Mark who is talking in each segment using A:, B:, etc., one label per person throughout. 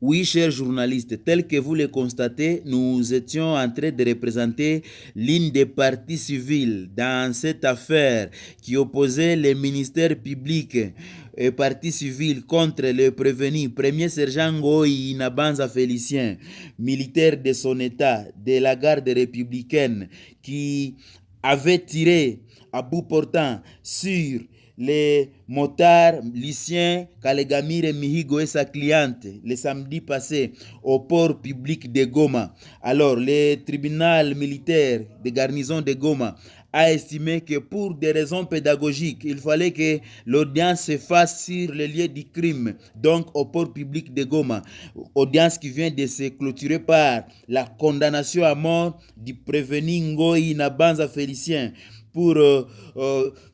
A: Oui, chers journalistes, tel que vous le constatez, nous étions en train de représenter l'une des parties civiles dans cette affaire qui opposait les ministères publics et parties civiles contre le prévenu premier sergent Ngoï Inabanza Félicien, militaire de son état, de la garde républicaine, qui avait tiré à bout portant sur les motards lycéens Kalegamire Mihigo et sa cliente le samedi passé au port public de Goma. Alors, le tribunal militaire de garnison de Goma a estimé que pour des raisons pédagogiques, il fallait que l'audience se fasse sur le lieu du crime, donc au port public de Goma. Audience qui vient de se clôturer par la condamnation à mort du prévenu Ngoï Nabanza Félicien pour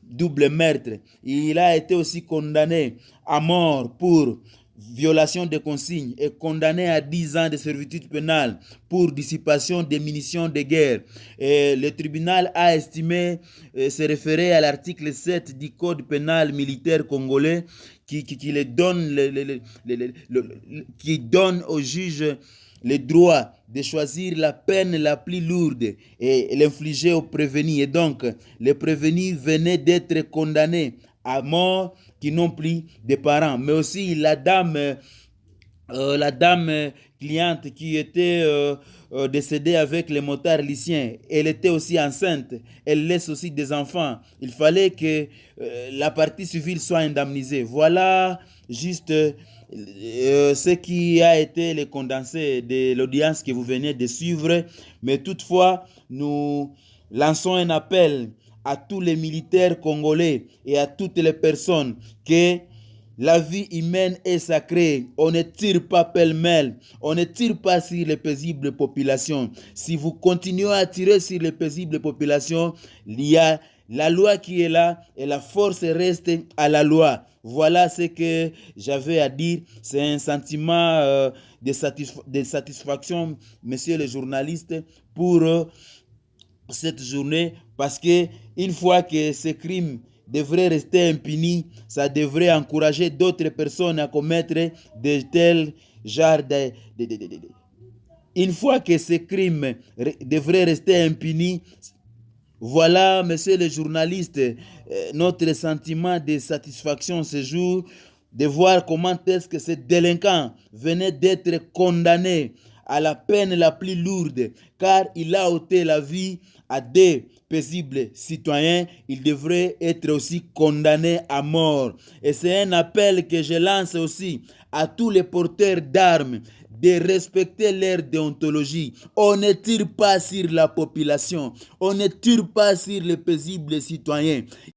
A: double meurtre. Il a été aussi condamné à mort pour violation des consignes et condamné à 10 ans de servitude pénale pour dissipation des munitions de guerre. Et le tribunal a estimé se référer à l'article 7 du Code pénal militaire congolais qui donne au juge le droit de choisir la peine la plus lourde et l'infliger au prévenu. Et donc, le prévenu venait d'être condamné à mort qui n'ont plus de parents. Mais aussi la dame cliente qui était décédée avec les motards lycéens, elle était aussi enceinte, elle laisse aussi des enfants. Il fallait que la partie civile soit indemnisée. Voilà juste ce qui a été le condensé de l'audience que vous venez de suivre. Mais toutefois, nous lançons un appel à tous les militaires congolais et à toutes les personnes que la vie humaine est sacrée. On ne tire pas pêle-mêle. On ne tire pas sur les paisibles populations. Si vous continuez à tirer sur les paisibles populations, il y a la loi qui est là et la force reste à la loi. Voilà ce que j'avais à dire. C'est un sentiment de satisfaction, messieurs les journalistes, pour cette journée, parce que une fois que ces crimes devraient rester impunis, ça devrait encourager d'autres personnes à commettre de tels genres une fois que ces crimes devraient rester impunis, voilà, messieurs les journalistes, notre sentiment de satisfaction ce jour, de voir comment est-ce que ce délinquant venait d'être condamné à la peine la plus lourde, car il a ôté la vie à des paisibles citoyens. Il devrait être aussi condamné à mort. Et c'est un appel que je lance aussi à tous les porteurs d'armes de respecter leur déontologie. On ne tire pas sur la population, on ne tire pas sur les paisibles citoyens.